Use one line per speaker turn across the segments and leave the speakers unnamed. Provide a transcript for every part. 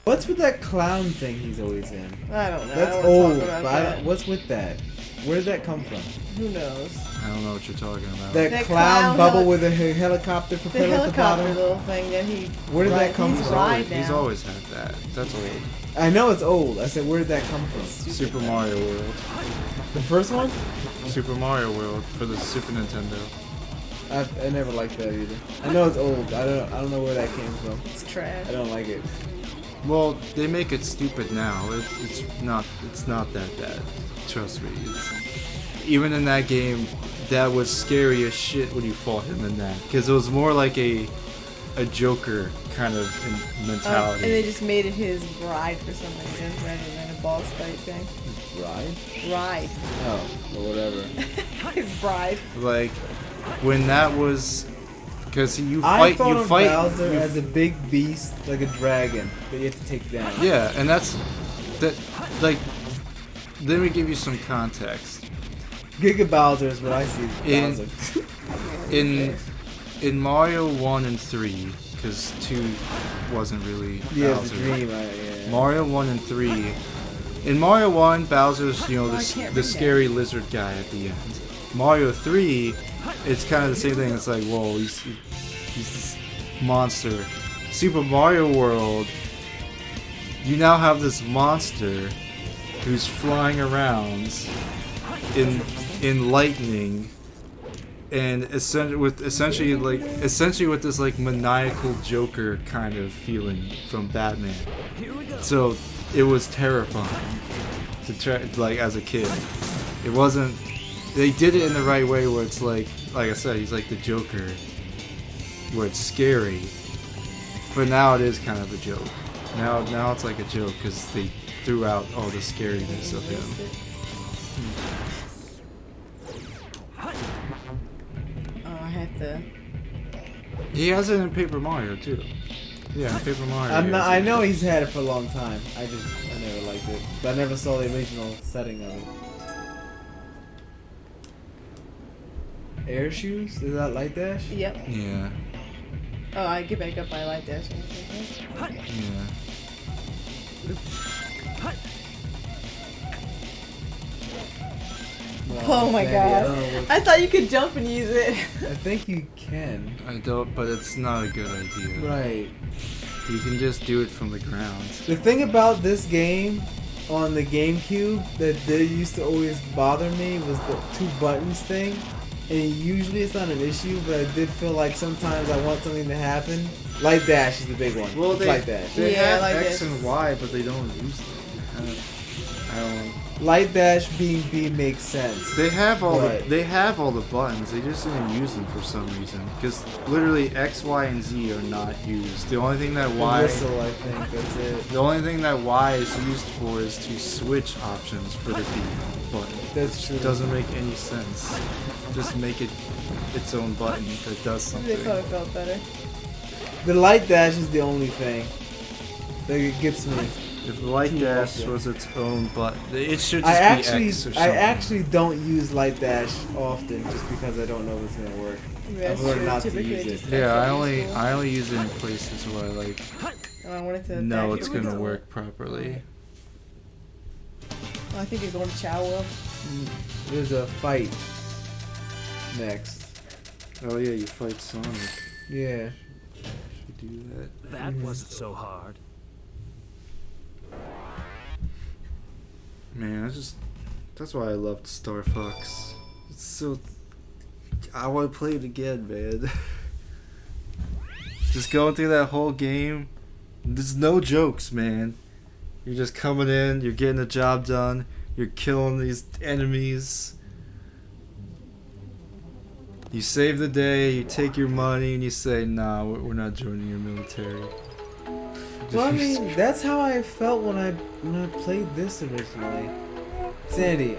What's with that clown thing he's always in?
I don't know.
That's
I don't wanna
old.
talk about
But
that.
what's with that? Where did that come from?
Who knows?
I don't know what you're talking about.
That
That
clown
clown
bubble
heli-
with a helicopter
The
propeller at the
helicopter
bottom.
little thing that he.
Where did that come
he's
from?
ride
He's
now.
always had that. That's old.
I know it's old. I said, where did that come from?
Super Mario World.
The first one?
Super Mario World for the Super Nintendo.
I never liked that either. I know it's old. I don't know where that came from.
It's trash.
I don't like it.
Well, they make it stupid now. It's not that bad. Trust me. Even in that game, that was scary as shit when you fought him in that, because it was more like a Joker kind of mentality.
And they just made it his bride for some reason rather than a boss fight thing.
Ride?
Ride.
Oh, or whatever.
His bride.
Like when that was, because you
I
fight,
thought
you
of
fight.
Bowser
you
as a big beast, like a dragon that you have to take down.
Yeah, and that's that. Like, let me give you some context.
Giga Bowser is what I see as Bowser.
In Mario 1 and 3, because 2 wasn't really
Yeah,
Bowser.
the dream. Yeah.
Mario 1 and 3. In Mario 1, Bowser's,
I
the
can't
the
read
scary lizard guy at the end. Mario 3, it's kind of the same thing. It's like, whoa, he's this monster. Super Mario World, you now have this monster who's flying around in lightning, and essentially with this like maniacal Joker kind of feeling from Batman. So it was terrifying to try, like, as a kid. It wasn't. They did it in the right way, where it's like I said, he's like the Joker, where it's scary. But now it is kind of a joke. Now it's like a joke because they threw out all the scariness of him.
Oh, I have to.
He has it in Paper Mario too. Yeah, in Paper Mario.
I know he's had it for a long time. I never liked it, but I never saw the original setting of it. Air shoes? Is that Light Dash?
Yep.
Yeah,
Oh, I get back up by light dash.
yeah.
Oh my
Maybe,
god.
I don't know what-
I thought you could jump and use it.
I think you can.
I don't, but it's not a good idea.
Right.
You can just do it from the ground.
The thing about this game on the GameCube that used to always bother me was the two buttons thing. And usually it's not an issue, but I did feel like sometimes I want something to happen. Light Dash is the big one.
Well,
It's Light Dash.
They
Yeah,
have
like
X
this.
and Y, but they don't use them. I don't.
Light Dash being B makes sense.
They have all
Right.
the buttons. They just didn't use them for some reason. Because literally X, Y, and Z are not used. The only thing that
The
Y,
whistle, I think that's it.
the only thing that Y is used for is to switch options for the B button.
That's true.
It doesn't make any sense. Just make it its own button that does
They
something.
thought it felt better.
The Light Dash is the only thing that gets me.
If Light
Keep
Dash
up, yeah.
was its own button, it should
I
just be X or something.
I actually don't use Light Dash often just because I don't know if it's gonna work.
That's
I've learned
true.
not to
Typically
use it.
just
Yeah, I
actually use
only use it in places where I like
Oh, I wanted to.
know
back
it's
it.
gonna work properly.
Oh, I think you're going to Chow World.
There's a fight next.
Oh yeah, you fight Sonic.
Yeah.
Should do that.
That wasn't so hard.
Man, that's why I loved Star Fox. It's so, I want to play it again, man. Just going through that whole game, there's no jokes, man. You're just coming in, you're getting the job done, you're killing these enemies. You save the day, you take your money, and you say, nah, we're not joining your military.
Well, I mean, that's how I felt when I played this originally. Sandy,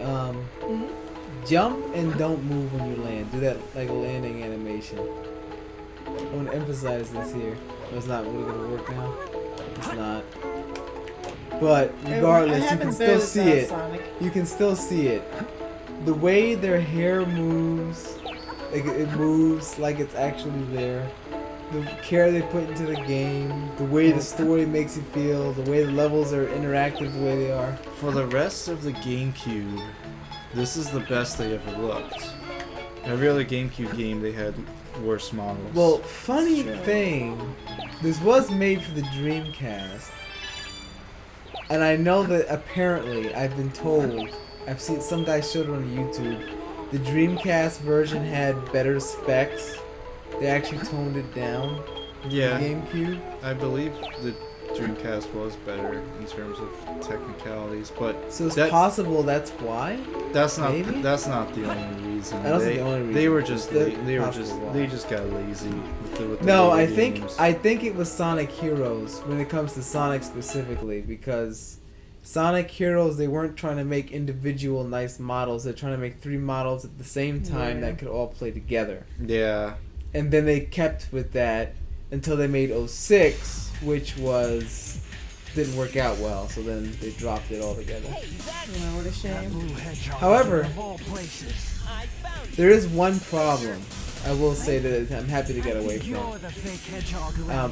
jump and don't move when you land. Do that like a landing animation. I want to emphasize this here. It's not really gonna work now. It's not. But regardless, you can still see it.
Sonic.
You can still see it. The way their hair moves, like it moves like it's actually there. the care they put into the game, the way the story makes you feel, the way the levels are interactive, the way they are.
For the rest of the GameCube, this is the best they ever looked. Every other GameCube game, they had worse models.
Well, funny thing, this was made for the Dreamcast, and I know that apparently, I've been told, I've seen some guy showed it on YouTube, the Dreamcast version had better specs. They actually toned it down.
yeah,
The GameCube.
I believe the Dreamcast was better in terms of technicalities, but
So it's
that-
possible that's why.
that's not
Maybe?
that's not the only reason.
That wasn't the only reason.
They were just
That's
they were
possible
just
why.
they just got lazy with the
No,
later
I
games.
think it was Sonic Heroes when it comes to Sonic specifically, because Sonic Heroes, they weren't trying to make individual nice models. They're trying to make 3 models at the same time
Yeah.
that could all play together.
Yeah,
And then they kept with that until they made 06, which didn't work out well. So then they dropped it altogether.
You know, what a shame.
However, there is one problem I will say that I'm happy to get away from.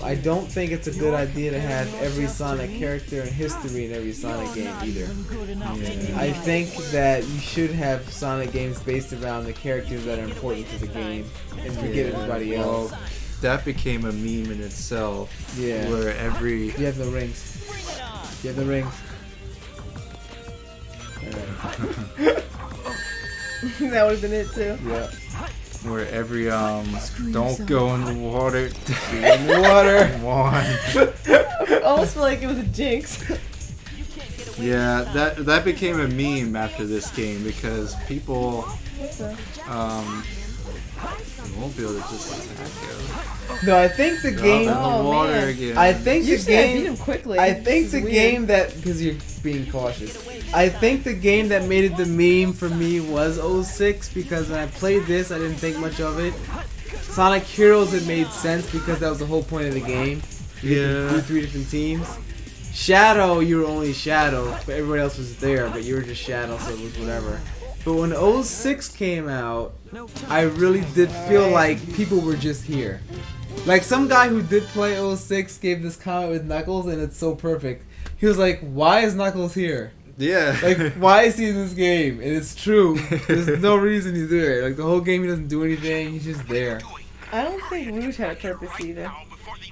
I don't think it's a good idea to have every Sonic character in history in every Sonic game either. I think that you should have Sonic games based around the characters that are important to the game and forget everybody else.
Well, that became a meme in itself.
Yeah.
Where every
You have the rings. You have the rings. Alright.
That would have been it too.
Yeah.
where every don't go in the water.
In the water.
One.
Almost feel like it was a jinx.
Yeah, that became a meme after this game because people won't be able to just attack you.
No, I think the game.
Drop in the
Oh,
water
man.
again.
I think the
Usually I beat
game.
him quickly.
I think
This
the
is weird.
game that, because you're being cautious, I think the game that made it the meme for me was 06 because when I played this, I didn't think much of it. Sonic Heroes, it made sense because that was the whole point of the game. You get to
Yeah.
do 3 different teams. Shadow, you were only Shadow, but everybody else was there, but you were just Shadow, so it was whatever. But when 06 came out, I really did feel like people were just here. Like some guy who did play 06 gave this comment with Knuckles, and it's so perfect. He was like, "Why is Knuckles here?
Yeah.
Like, why is he in this game?" And it's true. There's no reason he's there. Like the whole game, he doesn't do anything. He's just there.
I don't think Rouge had a purpose either.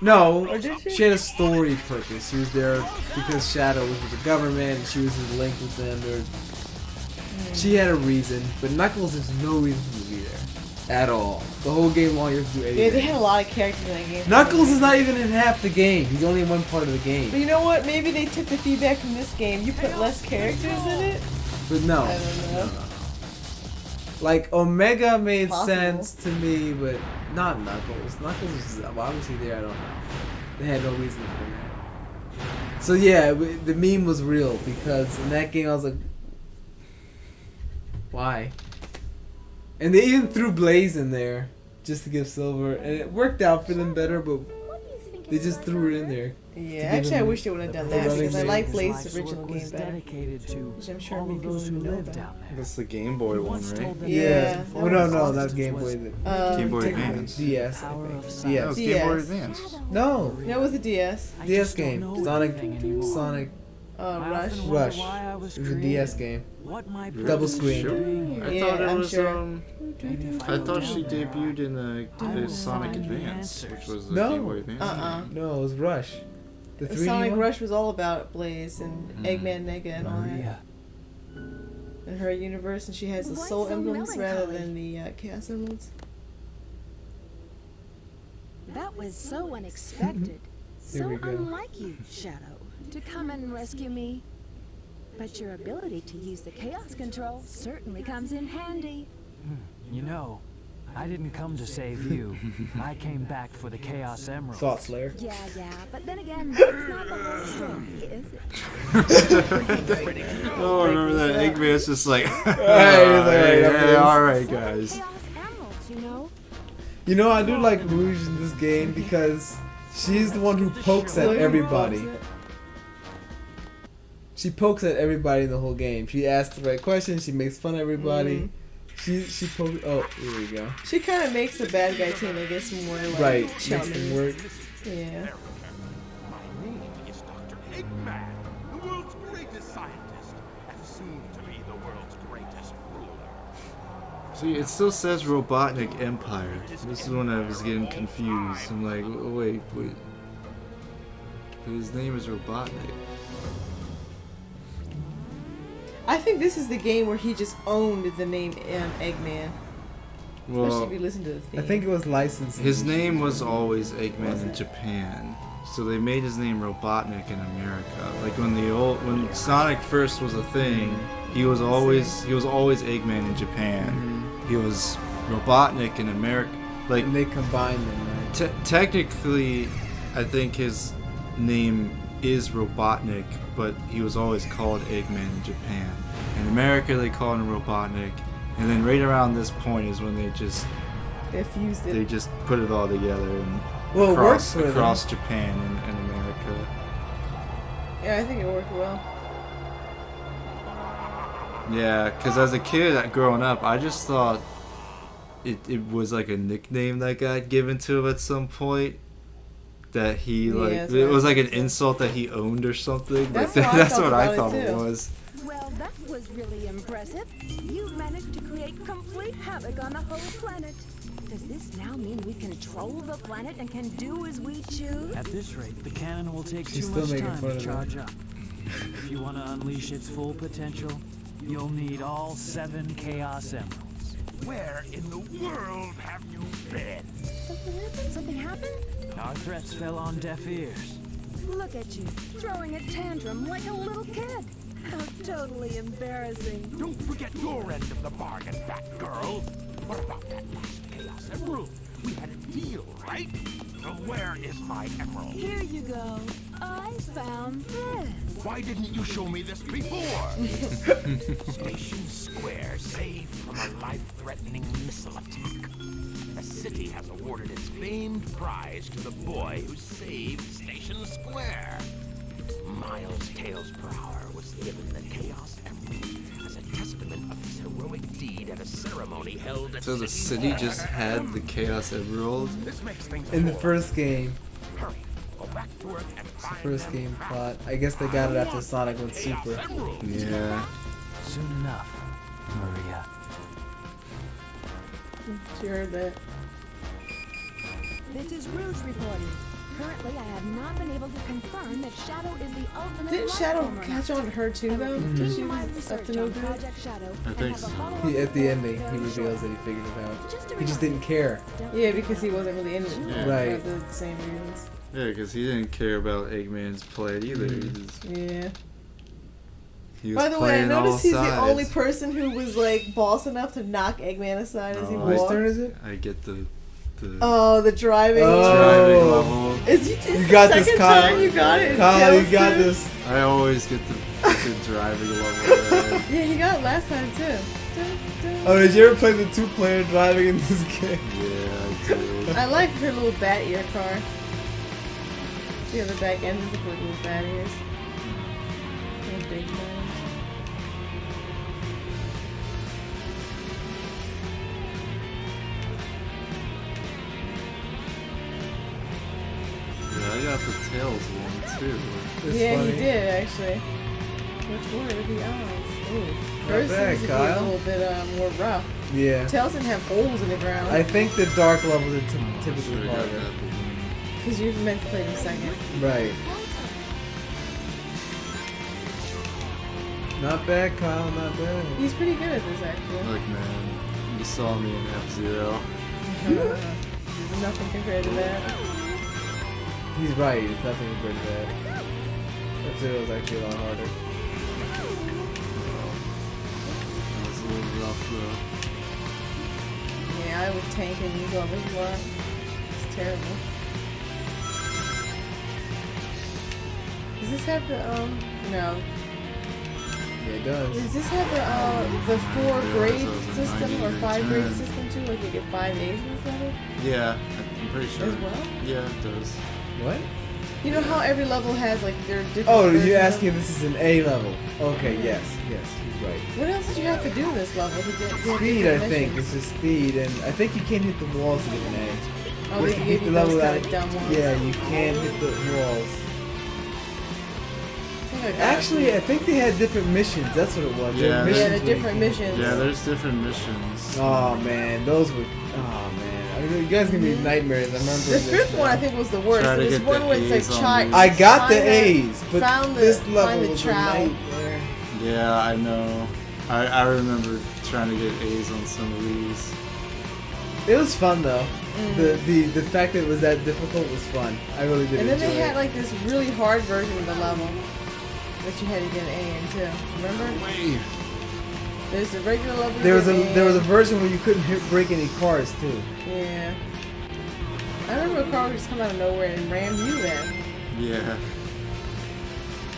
No,
Or did she?
she had a story purpose. She was there because Shadow was with the government, and she was his link with them. She had a reason, but Knuckles, there's no reason to be there at all. The whole game long, you have to do
Yeah,
anything.
they had a lot of characters in that game.
Knuckles is not even in half the game. He's only in one part of the
But
game.
you know what? Maybe they took the feedback from this game. You put less characters in it.
But no.
I don't know.
Like, Omega made
Possible.
sense to me, but not Knuckles. Knuckles was obviously there, I don't know. They had no reason for that. So yeah, the meme was real, because in that game I was like, why? And they even threw Blaze in there, just to give Silver, and it worked out for them better, but they just threw it in there.
Yeah,
give
actually, I
him
wish they would have done
the
that
running
because I
game.
like
His
Blaze's
life's
original
work
game
was
better.
dedicated to
Which I'm sure
all
many
of
people
those who
don't know
lived
about.
down there.
That's the Game Boy
He
one,
once
right?
told them
Yeah.
that
Oh no, no,
was
that's Game Boy.
Game Boy
technically
Advance.
DS, I
Power
think.
of
DS.
That was Game Boy
DS.
Advance.
No,
That was the DS.
I
DS
just don't
game.
know
Sonic,
anything anymore.
Sonic.
I
Rush.
often wonder
Rush.
why I was
It was a
created,
DS game.
what my
Double
purpose
screen.
was being
I
here.
thought it
I'm
was
sure.
Maybe if
I
go
thought
down
she
there,
debuted in the
I will
Sonic
find the
Advance, which
answers.
was the
No.
Game Boy Advance.
No, it was Rush. The 3D
Sonic
one?
Rush was all about Blaze and Eggman, Nega, and all that.
Maria.
In her universe, and she has the
What's
soul
so
emblems rather
melancholy?
than the Chaos emblems.
That was so unexpected.
Here
So
we go.
unlike you, Shadow, to come and rescue me. But your ability to use the chaos control certainly comes in handy.
You know, I didn't come to save you. I came back for the Chaos Emerald.
Thought Slayer.
Yeah, but then again, that's not the whole story, is it?
Oh, remember that? Eggman's just like,
Hey,
yeah, alright, guys.
Chaos emeralds, you know?
You know, I do like Rouge in this game because she's the one who pokes at everybody. She pokes at everybody in the whole game. She asks the right questions. She makes fun of everybody. She posted. Oh, here we go.
She kind of makes the bad guy team, I guess, more like
Right, makes
chummy.
them work.
Yeah.
My name is Dr. Eggman, the world's greatest scientist, and soon to be the world's greatest ruler.
See, it still says Robotnik Empire. This is when I was getting confused. I'm like, wait. His name is Robotnik.
I think this is the game where he just owned the name Eggman. Especially if
Well,
you listen to the theme.
I think it was licensed.
his name was always Eggman in Japan. So they made his name Robotnik in America. Like when Sonic first was a thing, he was always Eggman in Japan. He was Robotnik in America. Like
And they combined them, right?
technically, I think his name is Robotnik, but he was always called Eggman in Japan. In America, they called him Robotnik, and then right around this point is when they just
They fused it.
put it all together and
Well, it works for them.
across Japan and America.
Yeah, I think it worked well.
Yeah, because as a kid growing up, I just thought it was like a nickname that got given to him at some point. That he
Yeah,
like
that's
it
what
was
I
like an
thought too.
insult that he owned or something.
That's
Like,
how I
that's
felt
what I
about it
thought it
too.
was.
Well, that was really impressive. You managed to create complete havoc on the whole planet. Does this now mean we control the planet and can do as we choose?
At this rate, the cannon will take
She's
too
still
much
making
time
fun
to
of
charge up. If you want to unleash its full potential, you'll need all 7 Chaos Emeralds.
Where in the world have you been?
Something happened? Something happened?
Our threats fell on deaf ears.
Look at you, throwing a tantrum like a little kid. How totally embarrassing.
Don't forget your end of the bargain, Batgirl. What about that last Chaos Emerald? We had a deal, right? So where is my emerald?
Here you go. I found this.
Why didn't you show me this before? Station Square saved from a life-threatening missile attack. The city has awarded its famed prize to the boy who saved Station Square. Miles Tails per hour was given the Chaos Emerald as a testament of his heroic deed at a ceremony held at
So the city just had the Chaos Emerald.
This makes things
In the
more-
first game,
Hurry, go back to work and find
first
them
game
now.
plot. I guess they got it after Sonic went
Chaos
Super.
Emerald.
Yeah.
Soon enough, Maria.
You heard that.
This is Rouge reporting. Currently, I have not been able to confirm that Shadow is the ultimate
Didn't
life
Shadow
form or
catch
not.
on to her too, though?
I will
She
continue my
was up
research
to no
on
good.
Project Shadow
I
and
think
have a
so.
follow-up
At the
report
ending, he
very
reveals
shortly.
that he figured it out.
Just a
He just
reminder,
didn't care.
don't
Yeah,
forget
because he wasn't really in it.
Yeah.
Right.
For the same reasons.
Yeah, because he didn't care about Eggman's play either.
Yeah.
He was
By the way, I
playing all
noticed he's the
sides.
only person who was like boss enough to knock Eggman aside as he
Oh,
Whose
walked.
turn is it?
I get the
Oh, the driving.
driving
Oh.
level.
Is you
You got
the
this,
second
Kyle.
time you got it?
Kyle, you
Tails
got
too?
this.
I always get the fucking driving level. Man.
Yeah, he got it last time too. Dun, dun.
Oh, did you ever play the 2-player driving in this game?
Yeah, I do.
I like her little bat ear car. See how the back end is like little bat ears. Little big ones.
Yeah, I got the Tails one too.
It's
Yeah,
funny.
he did actually. Which one are the odds? Ooh. Hers
bad,
seems to be a
Kyle.
little bit more rough.
Yeah.
Tails didn't have holes in the ground.
I think the dark levels are typically
Should've got
harder.
that balloon.
Because you're meant to play them second.
Right. Not bad, Kyle, not bad.
He's pretty good at this actually.
Look, man, you saw me in F-Zero.
Nothing compared to that.
He's right, it's nothing compared to that. F-Zero is actually a lot harder.
That was a little rough though.
Yeah, I was tanking these levels a lot. It's terrible. Does this have the no?
Yeah, it does.
Does this have the 4
Yeah,
grade
so it's a
system
90
or 5 grade
turn.
system too? Like you get 5 A's in this level
Yeah, I'm pretty sure.
as well?
Yeah, it does.
What?
You know how every level has like their different.
Oh,
versions
you're
of-
asking if this is an A level? Okay, yes, you're right.
What else did you have to do in this level? To get
Speed, I
different
think.
missions?
It's just speed, and I think you can't hit the walls to get an A.
Oh,
You
they
have to
gave
beat
you
the level
those kind
that-
of dumb ones.
Yeah, you can't hit the walls.
I think I got
Actually,
it.
I think they had different missions. That's what it was. There were
Yeah,
Yeah,
missions
the
where you
different
can-
missions.
Yeah, there's different missions.
Oh man, those were. Oh man, I mean, you guys gonna be nightmares. I remember.
The
this
fifth
now.
one I think was the worst.
Try to
There's
get
one
the
where it's
A's
like
on
try.
these.
I got the
find
A's, but
found the-
this
find
level
the
was a
trowel.
nightmare.
Yeah, I know. I remember trying to get A's on some of these.
It was fun though. The fact that it was that difficult was fun. I really did
And then
enjoy
they had
it.
like this really hard version of the level that you had to get an A in too. Remember? There's the regular level.
There was a
you get
there was a
in.
version where you couldn't break any cars too.
Yeah. I remember a car would just come out of nowhere and ram you then.
Yeah.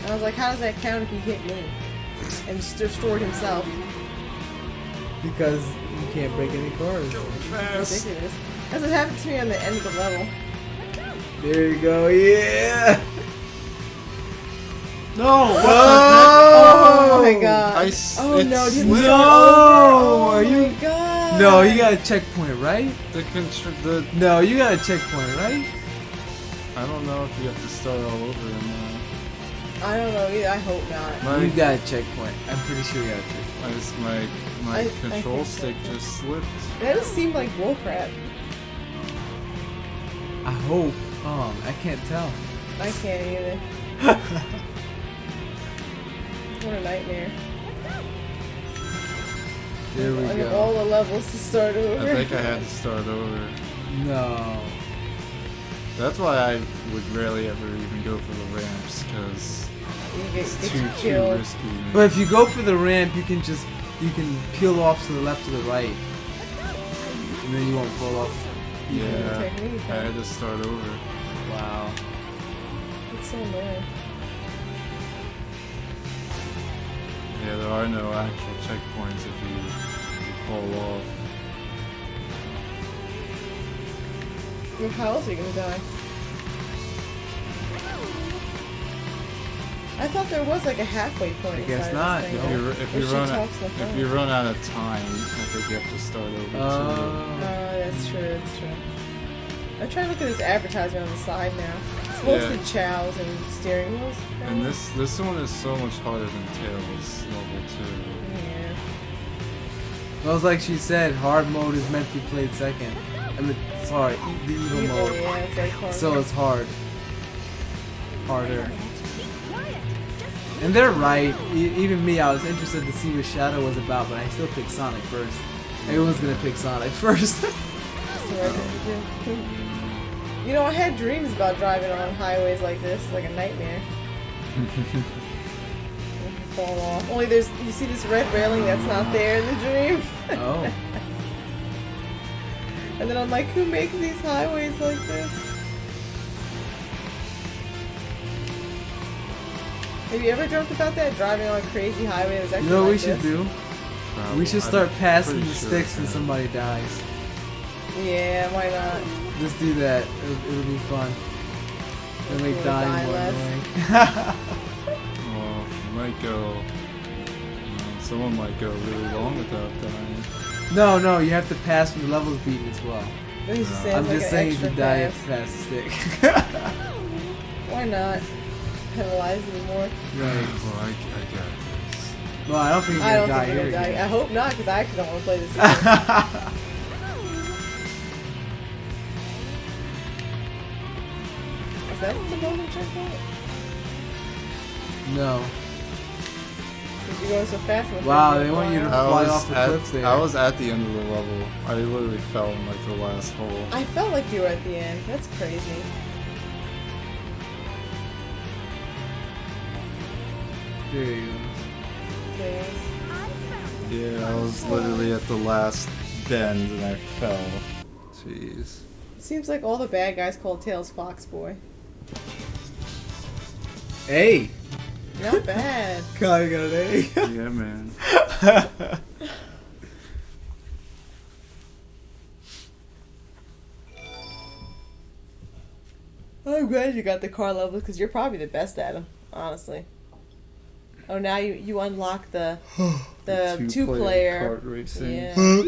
And I was like, how does that count if he hit me? And just destroyed himself.
Because you can't break any cars.
Ridiculous. That's what happened to me on the end of the level.
There you go. Yeah.
No!
Oh my god. Oh no,
it's
didn't
lit.
start
No,
over.
are
Oh
you-
my god.
No, you got a checkpoint, right?
the
No, you got a checkpoint, right?
I don't know if you have to start all over in
I don't know either. I hope not.
My
You got a checkpoint. I'm pretty sure you got a checkpoint.
my
I
control
think so,
stick
too.
just slipped.
That just seemed like bullcrap.
I hope. I can't tell.
I can't either. What a nightmare.
There we
And
go.
all the levels to start over.
I think I had to start over.
No.
That's why I would rarely ever even go for the ramps, because
You get
it's
you
too
killed.
risky.
But if you go for the ramp, you can peel off to the left or the right, and then you won't fall off.
Yeah,
Technique,
I had to start over.
Wow.
It's so annoying.
Yeah, there are no actual checkpoints if you fall off.
Well, how else are you gonna die? I thought there was like a halfway point.
I guess
inside
not.
This
If
thing.
you
Where she
run out
talks on the phone.
of time, I think you have to start over too.
That's true. That's true. I'm trying to look at this advertisement on the side now. It's mostly chows and steering wheels.
And this one is so much harder than Tails level 2.
Yeah.
Well, it's like she said, hard mode is meant to be played second. I mean, sorry, the evil mode.
Yeah, it's like hard.
So it's hard. Harder. And they're right. Even me, I was interested to see what Shadow was about, but I still picked Sonic first. Everyone's gonna pick Sonic first.
That's the right thing to do. You know, I had dreams about driving on highways like this. It's like a nightmare. You fall off. Only you see this red railing that's not there in the dream.
Oh.
And then I'm like, who makes these highways like this? Have you ever dreamt about that? Driving on a crazy highway that's actually
You know what we
like
should
this?
do?
Probably.
We should
I'm
start passing
pretty
the
sure
sticks
I
when
can.
somebody dies.
Yeah, why not?
Just do that. It'll be fun. It'll make
You'll
dying
die
more
less.
annoying.
Well, you might go. Someone might go really long without dying.
No, you have to pass when the level's beaten as well.
This just sounds
I'm
like
just
an
saying if
extra
you die, you
pass.
have to pass the stick.
Why not? Penalize me more.
Right.
Well, I got this.
Well, I don't think you're
I
gonna
don't
die
think you're
here
gonna die.
again.
I hope not, because I actually don't want to play this again. Is that what's supposed to checkpoint?
No.
Because you're going so fast. with
Wow,
it,
they
you're
want you to
flying.
fly off the cliff there.
I was at the end of the level. I literally fell in like the last hole.
I felt like you were at the end. That's crazy.
There you go.
Please.
Yeah, I was literally at the last bend and I fell. Jeez.
It seems like all the bad guys called Tails Fox Boy.
Hey!
Not bad.
Kyle, you got an A?
Yeah, man.
I
I'm glad you got the car levels because you're probably the best at them, honestly. Oh, now you unlock the two-player
kart racing.
Yeah.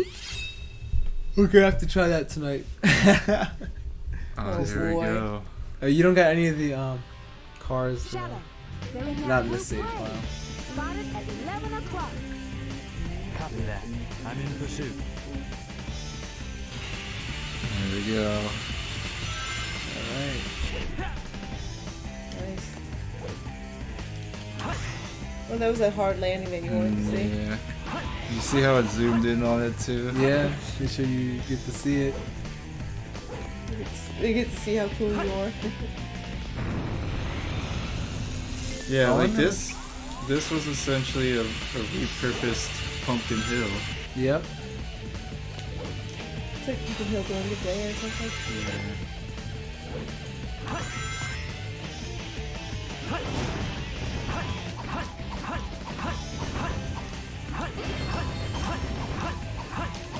We're gonna have to try that tonight.
Oh,
Here we
boy.
go.
You don't got any of the cars.
Shadow, they're in that
Not in
blue
the save
plane.
file.
Spotted at 11 o'clock.
Copy that. I'm in pursuit.
There we go.
Alright.
Nice. Well, that was that hard landing that you wanted to see.
Yeah. You see how it zoomed in on it too?
Yeah, make sure you get to see it.
You get to see how cool you are.
Yeah,
Oh,
like
no.
this was essentially a repurposed Pumpkin Hill.
Yep.
It's like you can heal during the day or something.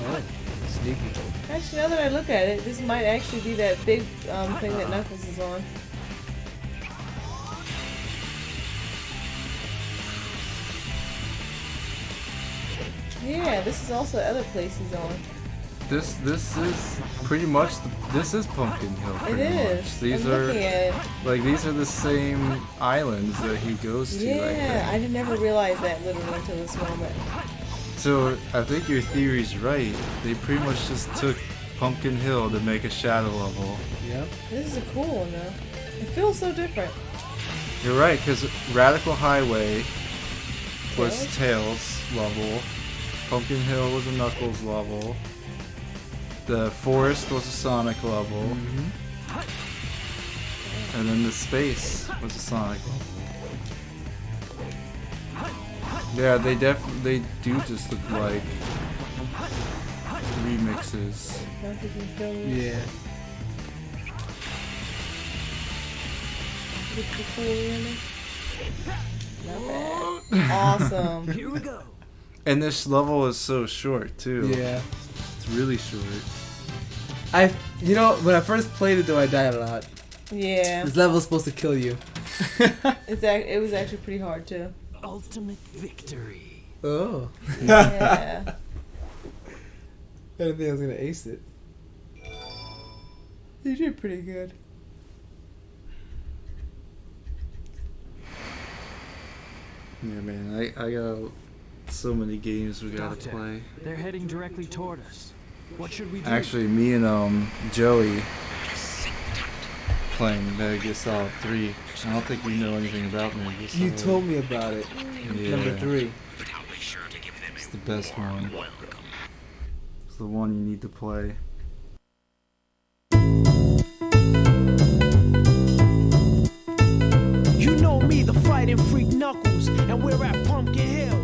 Oh, sneaky.
Actually, now that I look at it, this might actually be that big thing that Knuckles is on. Yeah, this is also other place he's on.
This is pretty much this is Pumpkin Hill.
It
Pretty
is.
much. These
I'm looking
are
at it.
like these are the same islands that he goes to.
Yeah, I didn't never realize that literally until this moment.
So I think your theory's right. They pretty much just took Pumpkin Hill to make a shadow level.
Yep.
This is a cool one though. It feels so different.
You're right, because Radical Highway was
Tails?
Tails level. Pumpkin Hill was a Knuckles level. The forest was a Sonic level.
Mm-hmm.
And then the space was a Sonic level. Yeah, they do just look like remixes.
Not that you feel me.
Yeah.
Look the cool ending. Not bad. Awesome.
Here we go.
And this level is so short too.
Yeah.
It's really short.
You know, when I first played it though, I died a lot.
Yeah.
This level is supposed to kill you.
It was actually pretty hard too.
Ultimate victory.
Oh.
Yeah.
I didn't think I was gonna ace it.
You did pretty good.
Yeah, man, I got so many games we gotta
Doctor,
play.
they're heading directly toward us. What should we do?
Actually, me and Joey playing Metal Gear Solid 3. I don't think you know anything about Metal Gear Solid.
You told me about it.
Yeah.
Number 3.
It's the best one. It's the one you need to play.
You know me, the fighting freak Knuckles, and we're at Pumpkin Hill.